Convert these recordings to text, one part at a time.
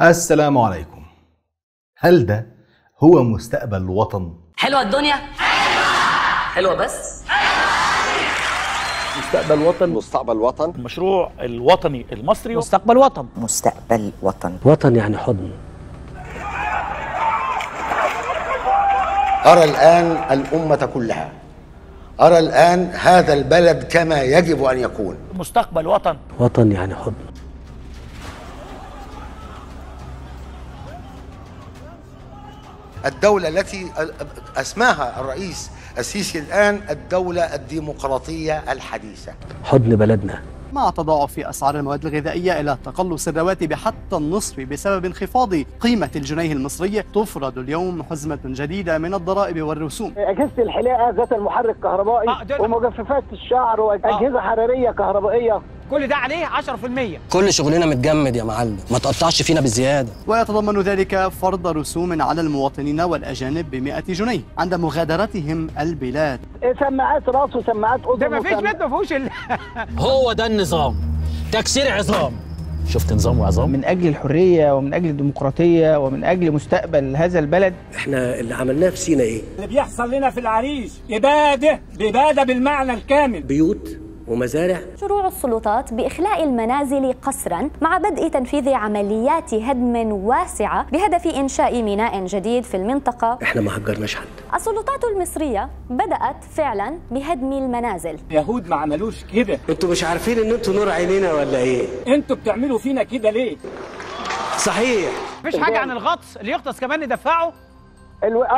السلام عليكم. هل ده هو مستقبل الوطن؟ حلوة الدنيا؟ حلوة بس؟ مستقبل وطن. مستقبل وطن. المشروع الوطني المصري. مستقبل وطن. مستقبل وطن. وطن يعني حضن. أرى الآن الأمة كلها، أرى الآن هذا البلد كما يجب أن يكون. مستقبل وطن. وطن يعني حضن. الدولة التي أسماها الرئيس السيسي الآن الدولة الديمقراطية الحديثة. حضن بلدنا. مع تضاعف أسعار المواد الغذائية إلى تقلص الرواتب حتى النصف بسبب انخفاض قيمة الجنيه المصري، تفرض اليوم حزمة جديدة من الضرائب والرسوم. أجهزة الحلاقة ذات المحرك كهربائي ومجففات الشعر وأجهزة حرارية كهربائية، كل ده عليه 10%. كل شغلنا متجمد يا معلم، ما تقطعش فينا بزيادة. ويتضمن ذلك فرض رسوم على المواطنين والأجانب ب100 جنيه عند مغادرتهم البلاد. سماعات راس وسماعات أذن. ده مفيش بيت ما فيهوش هو ده النظام، تكسير عظام. شفت نظام وعظام؟ من أجل الحرية ومن أجل الديمقراطية ومن أجل مستقبل هذا البلد. احنا اللي عملناه في سينا ايه؟ اللي بيحصل لنا في العريش إبادة بالمعنى الكامل. بيوت ومزارع. شروع السلطات بإخلاء المنازل قسرا مع بدء تنفيذ عمليات هدم واسعة بهدف إنشاء ميناء جديد في المنطقة. احنا ما هجرناش حد. السلطات المصرية بدأت فعلا بهدم المنازل. يهود ما عملوش كده. انتوا مش عارفين ان انتوا نور عينينا ولا ايه؟ انتوا بتعملوا فينا كده ليه؟ صحيح. مفيش حاجة عن الغطس، اللي يغطس كمان ندفعه.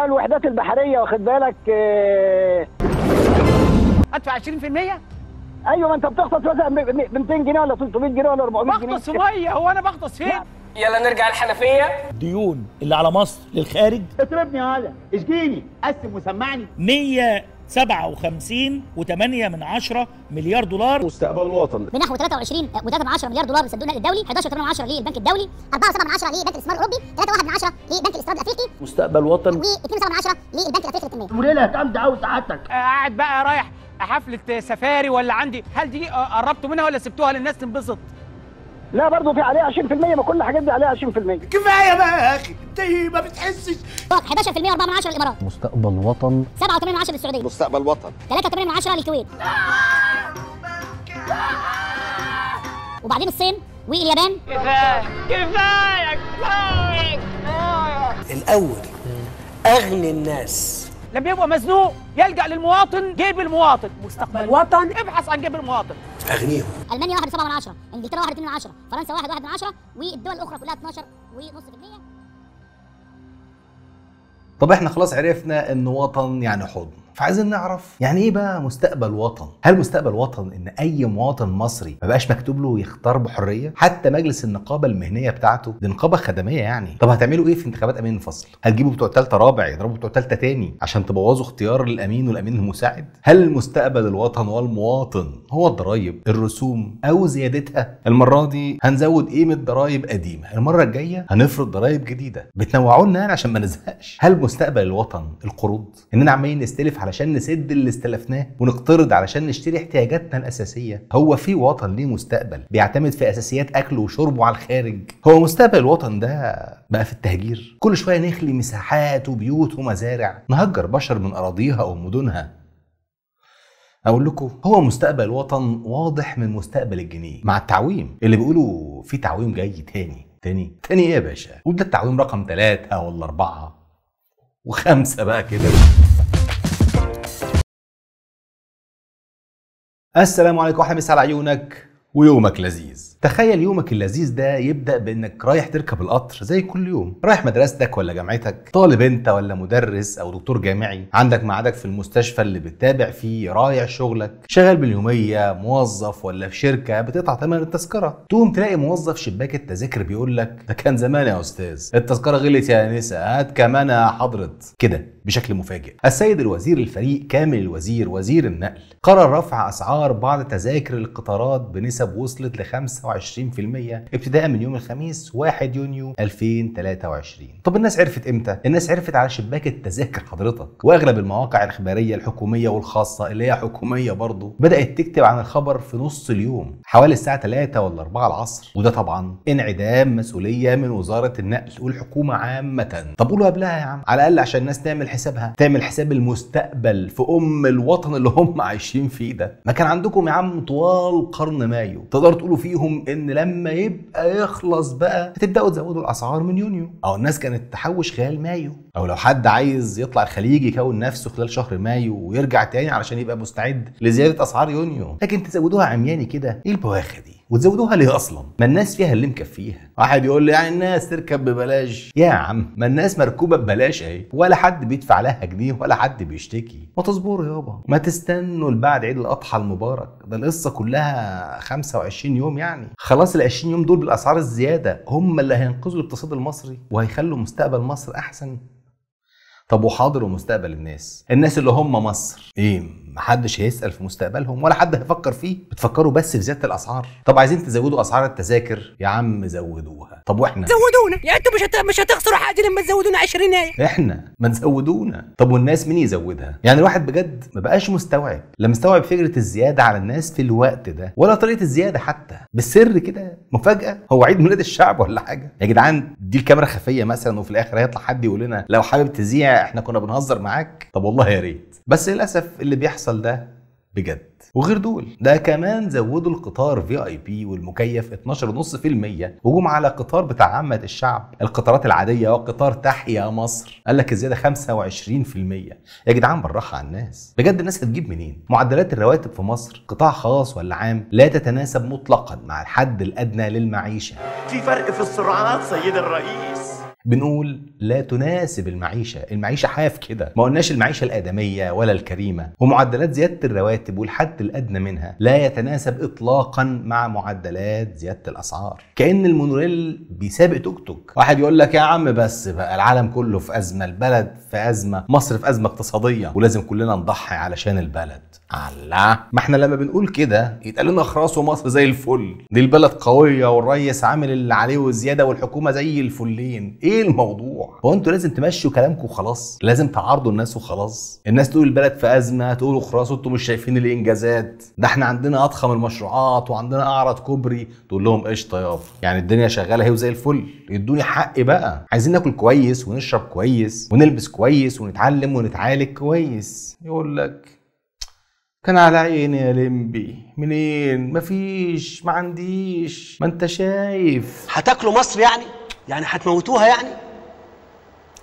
الوحدات البحرية واخد بالك. أدفع 20%؟ ايوه، ما انت بتغطس مثلا ب 200 جنيه ولا 300 جنيه ولا 400 جنيه. بغطس في ميه، هو انا بغطس فين؟ يلا نرجع الحنفية. الديون اللي على مصر للخارج. اضربني هذا، اشجيني، قسم وسمعني. 157.8 مليار دولار. مستقبل الوطن بنحو 23.3 مليار دولار للصندوق الدولي، 11.8 للبنك الدولي، 4.7 لبنك الاستثمار الاوروبي، 3.1 لبنك الاستيراد الافريقي، مستقبل وطن، و2.7 للبنك الافريقي للتنميه. وليله هتقام عاوز سعادتك. قاعد بقى رايح حفلة سفاري ولا عندي، هل دي قربتوا منها ولا سبتوها للناس تنبسط؟ لا برضه في عليها 20%، ما كل الحاجات دي عليها 20%. كفاية بقى يا أخي، أنت ما بتحسش. 11% و4 للإمارات. مستقبل وطن. 7.8 للسعودية. مستقبل وطن. 3.8 للكويت. وبعدين الصين واليابان. كفاية. الاول اغني الناس. لما يبقى مزنوق يلجأ للمواطن، جيب المواطن. مستقبل وطن، ابحث عن جيب المواطن. اغنيهم. ألمانيا 1.7، إنجلترا 1.2، فرنسا 1.1، والدول الأخرى كلها 12.5%. طب احنا خلاص عرفنا ان وطن يعني حضن، فعايزين نعرف يعني ايه بقى مستقبل وطن؟ هل مستقبل وطن ان اي مواطن مصري ما بقاش مكتوب له يختار بحريه؟ حتى مجلس النقابه المهنيه بتاعته دي نقابه خدميه يعني. طب هتعملوا ايه في انتخابات امين الفصل؟ هتجيبوا بتوع ثالثه رابع يضربوا بتوع ثالثه تاني عشان تبوظوا اختيار الامين والامين المساعد؟ هل مستقبل الوطن والمواطن هو الضرايب، الرسوم او زيادتها؟ المره دي هنزود قيمه ضرايب قديمه، المره الجايه هنفرض ضرايب جديده. بتنوعوا لنا يعني عشان ما نزهقش. هل مستقبل الوطن القروض، اننا عمالين نستلف علشان نسد اللي استلفناه ونقترض علشان نشتري احتياجاتنا الاساسيه؟ هو في وطن ليه مستقبل بيعتمد في اساسيات اكله وشربه على الخارج؟ هو مستقبل الوطن ده بقى في التهجير؟ كل شويه نخلي مساحات وبيوت ومزارع، نهجر بشر من اراضيها او مدنها. اقول لكم هو مستقبل الوطن واضح من مستقبل الجنيه مع التعويم اللي بيقولوا في تعويم جاي تاني ايه يا باشا؟ وده التعويم رقم 3 ولا 4 و5 بقى كده. السلام عليكم، احلى مسا على عيونك ويومك لذيذ. تخيل يومك اللذيذ ده يبدأ بانك رايح تركب القطر زي كل يوم، رايح مدرستك ولا جامعتك، طالب انت ولا مدرس او دكتور جامعي، عندك ميعادك في المستشفى اللي بتتابع فيه، رايح شغلك، شغال باليومية، موظف ولا في شركة بتقطع ثمن التذكرة، تقوم تلاقي موظف شباك التذاكر بيقول لك ده كان زمان يا استاذ، التذكرة غلت يا انسة، هات كمان يا حضرة. كده بشكل مفاجئ السيد الوزير الفريق كامل الوزير وزير النقل قرر رفع اسعار بعض تذاكر القطارات بنسبة النسب وصلت ل 25% ابتداء من يوم الخميس 1 يونيو 2023. طب الناس عرفت امتى؟ الناس عرفت على شباك التذاكر حضرتك، واغلب المواقع الاخباريه الحكوميه والخاصه اللي هي حكوميه برضه بدات تكتب عن الخبر في نص اليوم حوالي الساعه 3 ولا 4 العصر، وده طبعا انعدام مسؤوليه من وزاره النقل والحكومه عامه. طب قولوا قبلها يا عم على الاقل عشان الناس تعمل حسابها، تعمل حساب المستقبل في الوطن اللي هم عايشين فيه ده. ما كان عندكم يا عم طوال قرن مايو تقدروا تقولوا فيهم ان لما يبقى يخلص بقى هتبداوا تزودوا الاسعار من يونيو، او الناس كانت تحوش خلال مايو، او لو حد عايز يطلع الخليج يكون نفسه خلال شهر مايو ويرجع تاني علشان يبقى مستعد لزياده اسعار يونيو. لكن تزودوها عمياني كده، ايه البواخه دي؟ وتزودوها ليه اصلا؟ ما الناس فيها اللي مكفيها. واحد يقول لي يعني الناس تركب ببلاش. يا عم ما الناس مركوبه ببلاش اهي، ولا حد بيدفع لها جنيه ولا حد بيشتكي. ما تصبروا يابا، ما تستنوا لبعد عيد الاضحى المبارك، ده القصه كلها 25 يوم يعني. خلاص ال 20 يوم دول بالاسعار الزياده هم اللي هينقذوا الاقتصاد المصري وهيخلوا مستقبل مصر احسن. طب وحاضر ومستقبل الناس اللي هم مصر ايه؟ محدش هيسأل في مستقبلهم ولا حد هيفكر فيه، بتفكروا بس في زيادة الأسعار. طب عايزين تزودوا أسعار التذاكر يا عم زودوها. طب واحنا زودونا، يعني انتوا مش هتخسروا حاجة لما تزودونا 20. احنا ما نزودونا. طب والناس مين يزودها؟ يعني الواحد بجد ما بقاش مستوعب، لا مستوعب فكرة الزيادة على الناس في الوقت ده ولا طريقة الزيادة حتى بالسر كده مفاجأة. هو عيد ميلاد الشعب ولا حاجة يا جدعان؟ دي الكاميرا خفية مثلا وفي الآخر هيطلع حد يقول لنا لو حابب تذيع احنا كنا بنهزر معاك. طب والله يا ريت، بس للأسف اللي بيحصل ده بجد. وغير دول ده كمان زودوا القطار VIP والمكيف 12.5%، وجم على قطار بتاع عامة الشعب القطارات العادية وقطار تحيا مصر قال لك الزيادة 25%. يا جدعان بالراحة على الناس، بجد الناس هتجيب منين؟ معدلات الرواتب في مصر قطاع خاص ولا عام لا تتناسب مطلقا مع الحد الأدنى للمعيشة. في فرق في السرعات سيد الرئيس. بنقول لا تناسب المعيشة حاف كده، ما قلناش المعيشة الآدمية ولا الكريمة. ومعدلات زيادة الرواتب والحد الأدنى منها لا يتناسب إطلاقا مع معدلات زيادة الأسعار. كأن المونوريل بيسابق توك توك. واحد يقول لك يا عم بس بقى العالم كله في أزمة، البلد في أزمة، مصر في أزمة اقتصادية ولازم كلنا نضحي علشان البلد. الله، ما احنا لما بنقول كده يتقال لنا خلاص ومصر زي الفل، دي البلد قوية والرئيس عامل اللي عليه والزيادة والحكومة زي الفلين. ايه الموضوع؟ هو انتوا لازم تمشوا كلامكم وخلاص؟ لازم تعارضوا الناس وخلاص؟ الناس تقول البلد في أزمة تقولوا خلاص انتوا مش شايفين الإنجازات، ده احنا عندنا أضخم المشروعات وعندنا أعرض كوبري، تقول لهم قشطة يابا يعني الدنيا شغالة اهي وزي الفل، يدوني حقي بقى، عايزين ناكل كويس ونشرب كويس ونلبس كويس ونتعلم ونتعالج كويس. يقول لك كان على عيني يا لمبي، منين؟ مفيش، ما عنديش، ما انت شايف. هتاكلوا مصر يعني هتموتوها يعني؟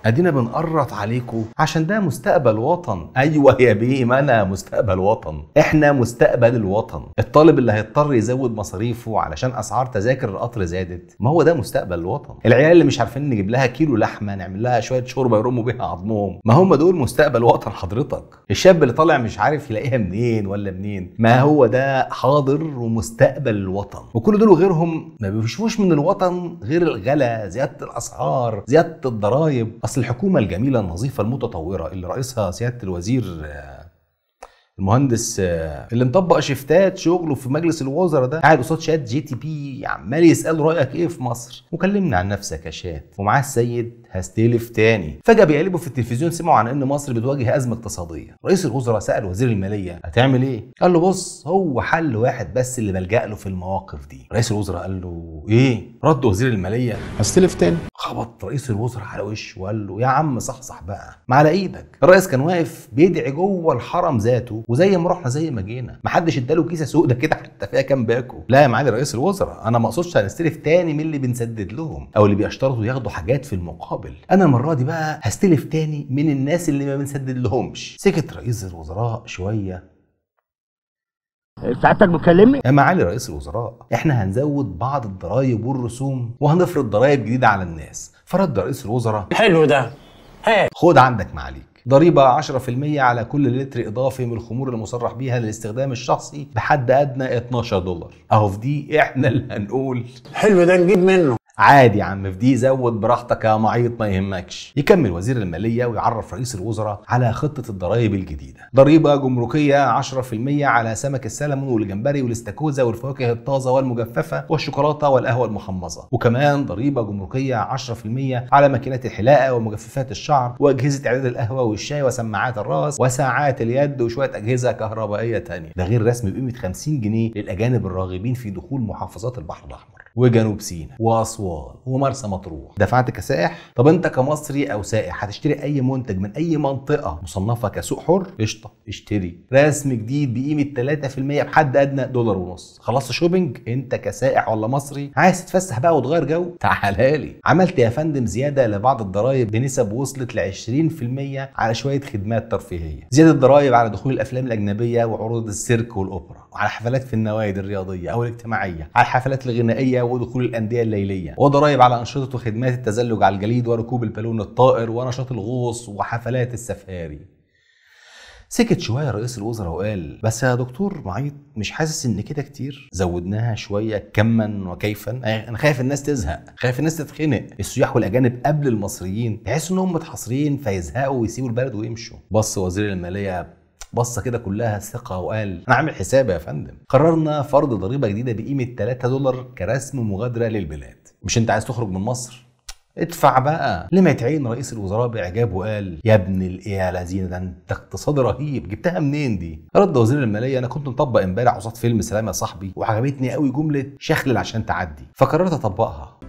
ادينا بنقرط عليكم عشان ده مستقبل وطن. ايوه يا بيه، ما انا مستقبل وطن، احنا مستقبل الوطن. الطالب اللي هيضطر يزود مصاريفه علشان اسعار تذاكر القطر زادت، ما هو ده مستقبل الوطن. العيال اللي مش عارفين نجيب لها كيلو لحمه نعمل لها شويه شوربه يرموا بيها عظمهم، ما هم دول مستقبل وطن حضرتك. الشاب اللي طالع مش عارف يلاقيها منين ولا منين، ما هو ده حاضر ومستقبل الوطن. وكل دول وغيرهم ما بيشوفوش من الوطن غير الغلا، زياده الاسعار، زياده الضرايب. الحكومة الجميلة النظيفة المتطورة اللي رئيسها سيادة الوزير المهندس اللي مطبق شيفتات شغله في مجلس الوزراء ده، قاعد قصاد شات GTP عمال يسأل رأيك ايه في مصر، وكلمنا عن نفسك يا شات. ومعاه السيد هستلف تاني. فجأة بيقلبوا في التلفزيون سمعوا عن ان مصر بتواجه أزمة اقتصادية. رئيس الوزراء سأل وزير المالية هتعمل ايه؟ قال له بص هو حل واحد بس اللي بلجأ له في المواقف دي. رئيس الوزراء قال له ايه؟ رد وزير المالية هستلف تاني. خبط رئيس الوزراء على وشه وقال له يا عم صحصح بقى، ما على ايدك. الرئيس كان واقف بيدعي جوه الحرم ذاته، وزي ما رحنا زي ما جينا، محدش اداله كيسه سودة كده حتى فيها كام باكو. لا يا معالي رئيس الوزراء، انا ما اقصدش هنستلف تاني من اللي بنسدد لهم او اللي بيشترطوا ياخدوا حاجات في المقابل، انا المره دي بقى هستلف تاني من الناس اللي ما بنسدد لهمش. سكت رئيس الوزراء شويه. سعادتك بتكلمني؟ يا معالي رئيس الوزراء، احنا هنزود بعض الضرايب والرسوم وهنفرض ضرايب جديده على الناس. فرد رئيس الوزراء حلو ده، خد عندك معاليك ضريبة 10% على كل لتر إضافي من الخمور المصرح بيها للاستخدام الشخصي بحد أدنى $12. أهو في دي إحنا اللي هنقول حلو ده نجيب منه. عادي يا عم، في دي زود براحتك يا معيط ما يهمكش. يكمل وزير الماليه ويعرف رئيس الوزراء على خطه الضرائب الجديده. ضريبه جمركيه 10% على سمك السلمون والجمبري والاستاكوزا والفواكه الطازه والمجففه والشوكولاته والقهوه المحمصه، وكمان ضريبه جمركيه 10% على ماكينات الحلاقه ومجففات الشعر واجهزه اعداد القهوه والشاي وسماعات الراس وساعات اليد وشويه اجهزه كهربائيه تانية. ده غير رسم بقيمه 50 جنيه للاجانب الراغبين في دخول محافظات البحر الاحمر وجنوب سيناء واسوان ومرسى مطروح. دفعت كسائح؟ طب انت كمصري او سائح هتشتري اي منتج من اي منطقه مصنفه كسوق حر، قشطه اشتري. رسم جديد بقيمه 3% بحد ادنى $1.50. خلصت شوبينج؟ انت كسائح ولا مصري عايز تتفسح بقى وتغير جو؟ تعالى لي. عملت يا فندم زياده لبعض الضرائب بنسب وصلت ل 20% على شويه خدمات ترفيهيه. زياده الضرائب على دخول الافلام الاجنبيه وعروض السيرك والاوبرا، وعلى حفلات في النوادي الرياضيه او الاجتماعيه، على الحفلات الغنائيه ودخول الانديه الليليه، وضرائب على انشطه وخدمات التزلج على الجليد وركوب البالون الطائر ونشاط الغوص وحفلات السفاري. سكت شويه رئيس الوزراء وقال: بس يا دكتور معيط مش حاسس ان كده كتير؟ زودناها شويه كما وكيفا. انا خايف الناس تزهق، خايف الناس تتخنق. السياح والاجانب قبل المصريين يحسوا انهم متحصرين فيزهقوا ويسيبوا البلد ويمشوا. بص وزير الماليه بصه كده كلها ثقه وقال: انا عامل حسابي يا فندم. قررنا فرض ضريبه جديده بقيمه $3 كرسم مغادره للبلاد. مش انت عايز تخرج من مصر؟ ادفع بقى. لمعت عين رئيس الوزراء باعجاب وقال: يا ابن الايه يا لذينه، ده انت اقتصاد رهيب، جبتها منين دي؟ رد وزير الماليه: انا كنت مطبق امبارح قصاد فيلم سلام يا صاحبي وعجبتني قوي جمله شخلل عشان تعدي، فقررت اطبقها.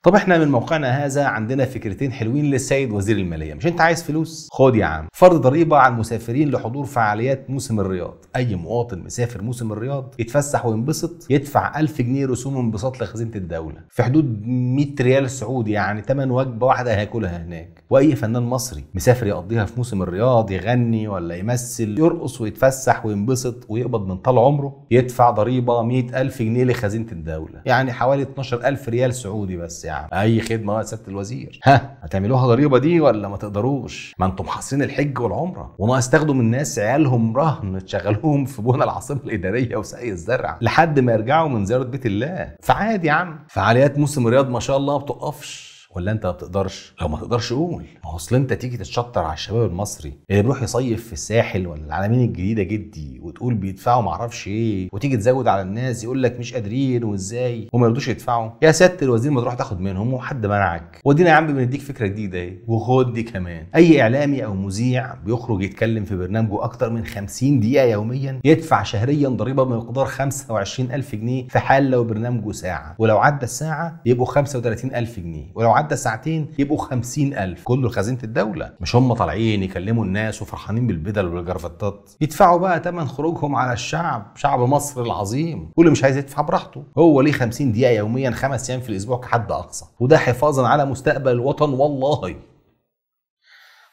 طب احنا من موقعنا هذا عندنا فكرتين حلوين للسيد وزير الماليه. مش انت عايز فلوس؟ خد يا عم فرض ضريبه على المسافرين لحضور فعاليات موسم الرياض. اي مواطن مسافر موسم الرياض يتفسح وينبسط يدفع 1000 جنيه رسوم انبساط لخزينه الدوله في حدود 100 ريال سعودي، يعني 8 وجبه واحده هياكلها هناك. واي فنان مصري مسافر يقضيها في موسم الرياض يغني ولا يمثل يرقص ويتفسح وينبسط ويقبض من طال عمره يدفع ضريبه 100,000 جنيه لخزينه الدوله، يعني حوالي 12,000 ريال سعودي بس. يعني اي خدمه يا سياده الوزير. ها هتعملوها ضريبه دي ولا ما تقدروش؟ ما انتم حاصرين الحج والعمره، وناقص تاخدوا من الناس عيالهم رهن تشغلوهم في بنى العاصمه الاداريه وسقي الزرع لحد ما يرجعوا من زياره بيت الله. فعادي يا عم، فعاليات موسم الرياض ما شاء الله ما بتوقفش. ولا انت ما بتقدرش؟ لو ما تقدرش قول. ما هو اصل انت تيجي تتشطر على الشباب المصري اللي بيروح يصيف في الساحل ولا العلمين الجديده جدي وتقول بيدفعوا ما اعرفش ايه، وتيجي تزود على الناس يقول لك مش قادرين وازاي وما يرضوش يدفعوا. يا سياده الوزير ما تروح تاخد منهم وحد منعك. ودينا يا عم بنديك فكره جديده ايه، وخد دي كمان. اي اعلامي او مذيع بيخرج يتكلم في برنامجه اكتر من 50 دقيقه يوميا يدفع شهريا ضريبه بمقدار 25,000 جنيه في حال لو برنامجه ساعه، ولو عدى الساعه يبقوا 35,000 جنيه، ولو عدى ساعتين يبقوا 50,000. كله لخزينه الدوله. مش هم طالعين يكلموا الناس وفرحانين بالبدل والجرافطات؟ يدفعوا بقى ثمن خروجهم على الشعب، شعب مصر العظيم. واللي مش عايز يدفع براحته. هو ليه 50 دقيقه يوميا 5 ايام في الاسبوع كحد اقصى، وده حفاظا على مستقبل الوطن والله.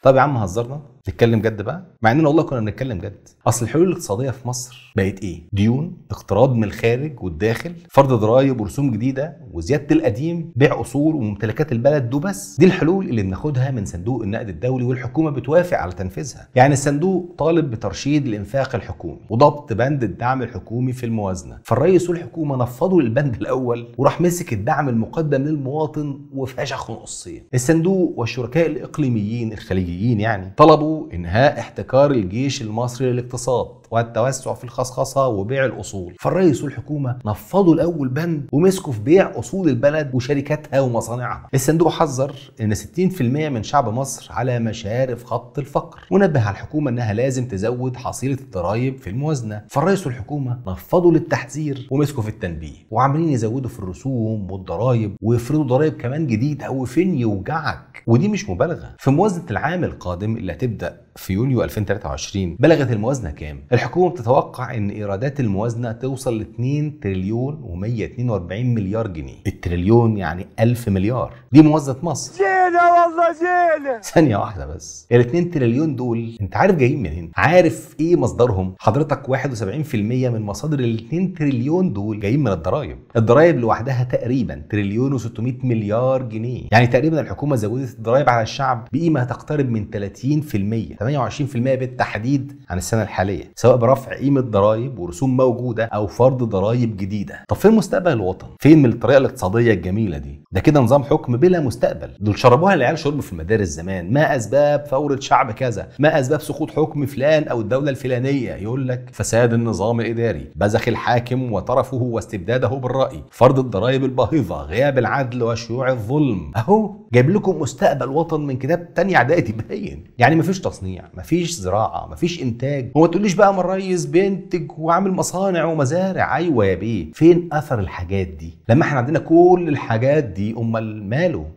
طب يا عم هزرنا، نتكلم جد بقى، مع اننا والله كنا بنتكلم جد. اصل الحلول الاقتصاديه في مصر بقت ايه؟ ديون، اقتراض من الخارج والداخل، فرض ضرائب ورسوم جديده، وزياده القديم، بيع اصول وممتلكات البلد. دو بس دي الحلول اللي بناخدها من صندوق النقد الدولي والحكومه بتوافق على تنفيذها. يعني الصندوق طالب بترشيد الانفاق الحكومي وضبط بند الدعم الحكومي في الموازنه، فالرئيس والحكومه نفضوا البند الاول وراح مسك الدعم المقدم للمواطن وفشخه نصين. الصندوق والشركاء الاقليميين الخليجيين يعني طلبوا انهاء احتكار الجيش المصري للاقتصاد والتوسع في الخصخصه وبيع الاصول، فالرئيس والحكومه نفضوا الاول بند ومسكوا في بيع اصول البلد وشركاتها ومصانعها. الصندوق حذر ان 60% من شعب مصر على مشارف خط الفقر، ونبه على الحكومه انها لازم تزود حصيله الضرائب في الموازنه، فالرئيس والحكومه نفضوا للتحذير ومسكوا في التنبيه، وعاملين يزودوا في الرسوم والضرائب ويفرضوا ضرائب كمان جديده وفين يوجعك. ودي مش مبالغه. في موازنه العام القادم اللي هتبدا في يونيو 2023 بلغت الموازنه كام؟ الحكومه بتتوقع ان ايرادات الموازنه توصل ل 2 تريليون و142 مليار جنيه. التريليون يعني 1000 مليار. دي موازنه مصر. زينه والله زينه. ثانيه واحده بس، ال 2 تريليون دول انت عارف جايين منين؟ عارف ايه مصدرهم؟ حضرتك 71% من مصادر ال 2 تريليون دول جايين من الضرايب. الضرايب لوحدها تقريبا تريليون و600 مليار جنيه. يعني تقريبا الحكومه زودت الضرايب على الشعب بقيمه تقترب من 30%. 28% بالتحديد عن السنه الحاليه، سواء برفع قيمه ضرائب ورسوم موجوده او فرض ضرائب جديده. طب فين مستقبل الوطن؟ فين من الطريقه الاقتصاديه الجميله دي؟ ده كده نظام حكم بلا مستقبل. دول شربوها العيال شرب في المدارس زمان، ما اسباب ثوره شعب كذا، ما اسباب سقوط حكم فلان او الدوله الفلانيه، يقول لك فساد النظام الاداري، بزخ الحاكم وترفه واستبداده بالراي، فرض الضرائب الباهظه، غياب العدل وشيوع الظلم. اهو جايب لكم مستقبل وطن من كتاب تاني اعدادي باين. يعني مفيش تصنيع، مفيش زراعه، مفيش انتاج، وما تقوليش بقى ما الريس بينتج وعامل مصانع ومزارع. ايوه يا بيه، فين اثر الحاجات دي؟ لما احنا عندنا كل الحاجات دي، امال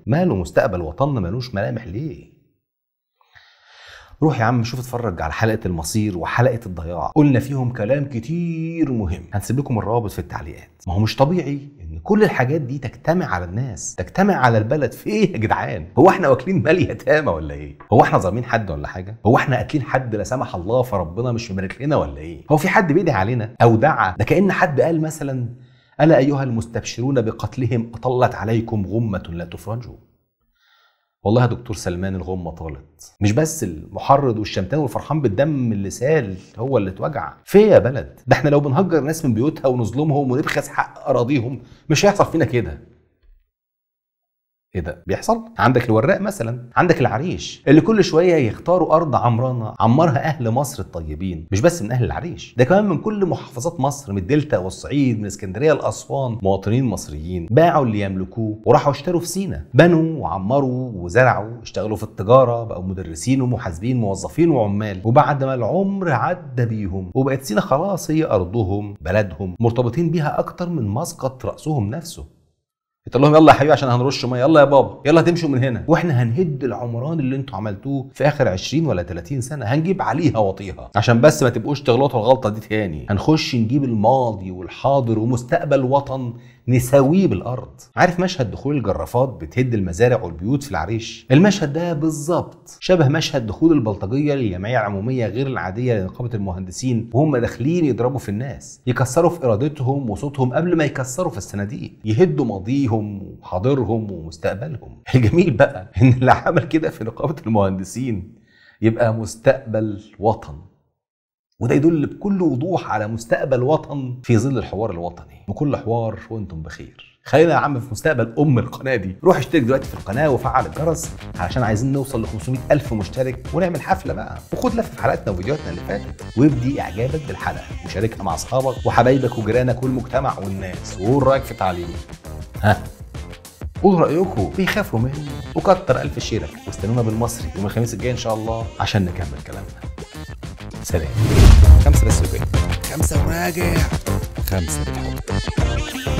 ماله مستقبل وطننا مالوش ملامح ليه؟ روح يا عم شوف اتفرج على حلقة المصير وحلقة الضياع، قلنا فيهم كلام كتير مهم، هنسيب لكم الروابط في التعليقات. ما هو مش طبيعي ان كل الحاجات دي تجتمع على الناس، تجتمع على البلد. في ايه يا جدعان؟ هو احنا واكلين مال يتامى ولا ايه؟ هو احنا ظالمين حد ولا حاجة؟ هو احنا قاتلين حد لا سمح الله فربنا مش مبارك لنا ولا ايه؟ هو في حد بيدعي علينا او دعا؟ ده كأن حد قال مثلا ألا أيها المستبشرون بقتلهم أطلت عليكم غمة لا تفرجوا. والله يا دكتور سلمان الغمة طالت، مش بس المحرض والشمتان والفرحان بالدم اللي سال هو اللي اتوجع. فيه يا بلد؟ ده احنا لو بنهجر ناس من بيوتها ونظلمهم ونبخس حق أراضيهم مش هيحصل فينا كده. ايه ده بيحصل؟ عندك الوراق مثلا، عندك العريش اللي كل شويه يختاروا ارض عمرانه عمرها اهل مصر الطيبين، مش بس من اهل العريش، ده كمان من كل محافظات مصر، من الدلتا والصعيد، من اسكندريه لاسوان، مواطنين مصريين باعوا اللي يملكوه وراحوا اشتروا في سينا، بنوا وعمروا وزرعوا، اشتغلوا في التجاره، بقوا مدرسين ومحاسبين، موظفين وعمال، وبعد ما العمر عدى بيهم وبقت سينا خلاص هي ارضهم بلدهم، مرتبطين بيها اكتر من مسقط راسهم نفسه. قلت لهم يلا يا حبيبي عشان هنرش ميه، يلا يا بابا يلا هتمشوا من هنا، واحنا هنهد العمران اللي انتوا عملتوه في اخر 20 ولا 30 سنه، هنجيب عليها وطيها عشان بس ما تبقوش تغلطوا الغلطه دي تاني. هنخش نجيب الماضي والحاضر ومستقبل وطن نساويه بالارض. عارف مشهد دخول الجرافات بتهد المزارع والبيوت في العريش؟ المشهد ده بالظبط شبه مشهد دخول البلطجيه للجمعيه العموميه غير العاديه لنقابه المهندسين وهم داخلين يضربوا في الناس، يكسروا في ارادتهم وصوتهم قبل ما يكسروا في الصناديق، يهدوا ماضيهم وحاضرهم ومستقبلهم. الجميل بقى ان اللي عمل كده في نقابه المهندسين يبقى مستقبل وطن، وده يدل بكل وضوح على مستقبل وطن في ظل الحوار الوطني. وكل حوار وانتم بخير. خلينا يا عم في مستقبل القناه دي. روح اشترك دلوقتي في القناه وفعل الجرس علشان عايزين نوصل ل 500,000 مشترك ونعمل حفله بقى، وخد لفه في حلقاتنا وفيديوهاتنا اللي فاتت، وابدي اعجابك بالحلقه وشاركها مع اصحابك وحبايبك وجيرانك والمجتمع والناس، وقول رايك في تعليمي. ها قولوا رايكم، بيخافوا مني، وكتر الف شيرك، واستنونا بالمصري يوم الخميس الجاي ان شاء الله عشان نكمل كلامنا. سلام. 5 بس وجاي، 5 وراجع، 5 بالحب.